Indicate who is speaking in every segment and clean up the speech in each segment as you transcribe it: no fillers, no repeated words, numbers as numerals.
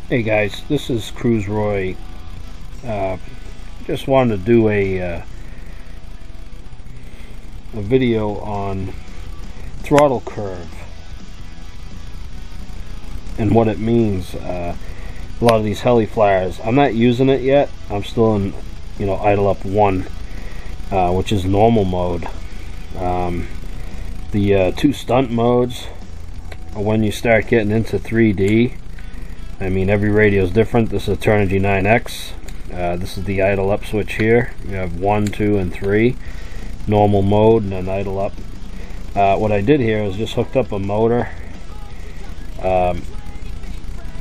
Speaker 1: Hey guys, this is Cruz Roy. Just wanted to do a video on throttle curve and what it means. A lot of these heli flyers, I'm not using it yet. I'm still in, idle up 1, which is normal mode. The 2 stunt modes are when you start getting into 3D. I mean, every radio is different. This is Turnigy 9X. This is the idle up switch here. You have 1, 2, and 3. Normal mode and then idle up. What I did here is just hooked up a motor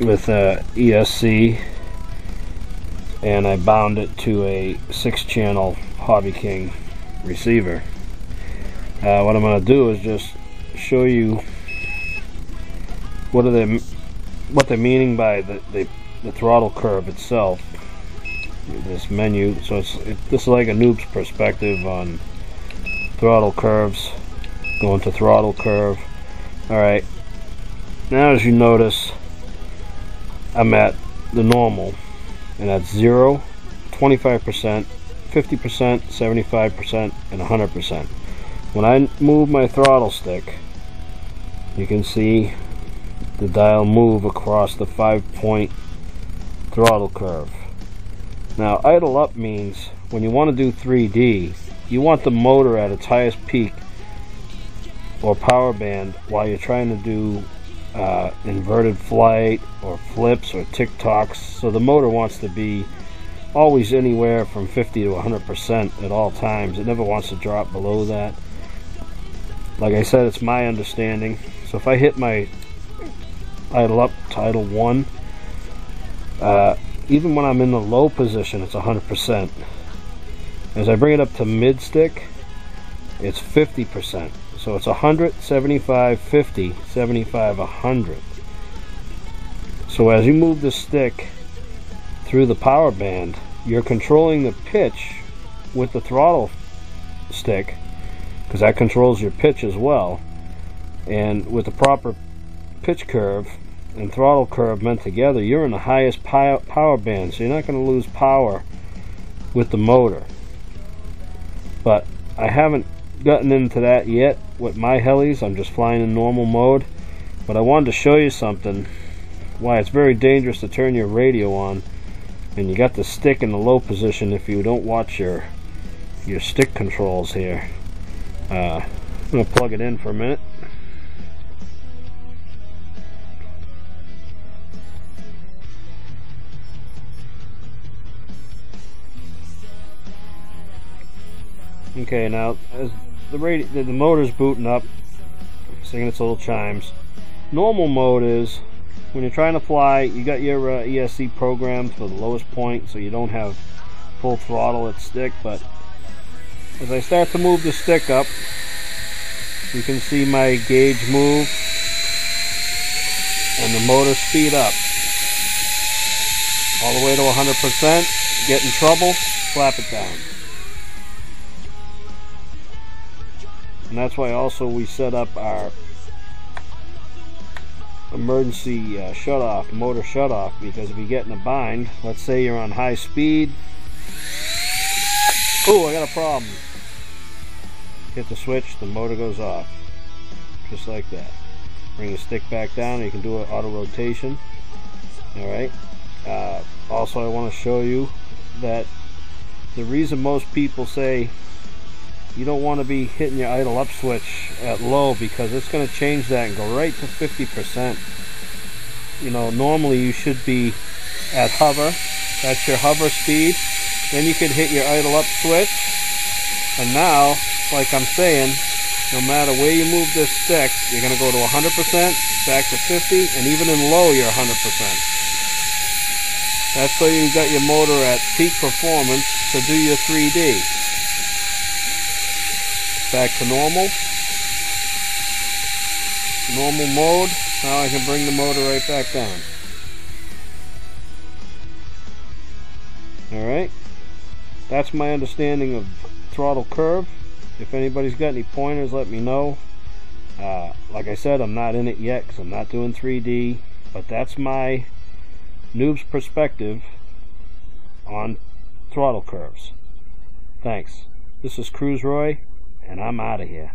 Speaker 1: with ESC, and I bound it to a 6-channel Hobby King receiver. What I'm going to do is just show you what they're meaning by the throttle curve itself. This menu, so this is like a noob's perspective on throttle curves. Going to throttle curve. Alright, now as you notice, I'm at the normal, and that's 0, 25%, 50%, 75%, and 100%. When I move my throttle stick, you can see the dial move across the 5-point throttle curve. Now, idle up means when you want to do 3D, you want the motor at its highest peak or power band while you're trying to do inverted flight or flips or tick-tocks. So the motor wants to be always anywhere from 50 to 100% at all times. It never wants to drop below that. Like I said, it's my understanding. So if I hit my idle up to idle 1, even when I'm in the low position, it's 100%. As I bring it up to mid stick, it's 50%. So it's 100, 75, 50, 75, 100. So as you move the stick through the power band, you're controlling the pitch with the throttle stick, because that controls your pitch as well. And with the proper pitch curve and throttle curve meant together, you're in the highest power band, so you're not going to lose power with the motor. But I haven't gotten into that yet with my helis. I'm just flying in normal mode. But I wanted to show you something, why it's very dangerous to turn your radio on and you got the stick in the low position if you don't watch your stick controls here. I'm going to plug it in for a minute. Okay, now as the motor's booting up, singing its little chimes. Normal mode is when you're trying to fly, you got your ESC programmed for the lowest point, so you don't have full throttle at stick. But as I start to move the stick up, you can see my gauge move and the motor speed up all the way to 100%. Get in trouble, slap it down. And that's why also we set up our emergency shutoff, motor shutoff, because if you get in a bind, let's say you're on high speed. Oh, I got a problem. Hit the switch, the motor goes off. Just like that. Bring the stick back down, and you can do an auto rotation. Alright. Also, I want to show you that the reason most people say you don't want to be hitting your idle up switch at low, because it's going to change that and go right to 50%. Normally you should be at hover. That's your hover speed. Then you could hit your idle up switch. And now, like I'm saying, no matter where you move this stick, you're going to go to 100%, back to 50, and even in low you're 100%. That's so you got your motor at peak performance to do your 3D. Back to normal mode. Now I can bring the motor right back down. Alright, that's my understanding of throttle curve. If anybody's got any pointers, let me know. Like I said, I'm not in it yet because I'm not doing 3D, but that's my Noob's perspective on throttle curves. Thanks. This is Cruise Roy, and I'm out of here.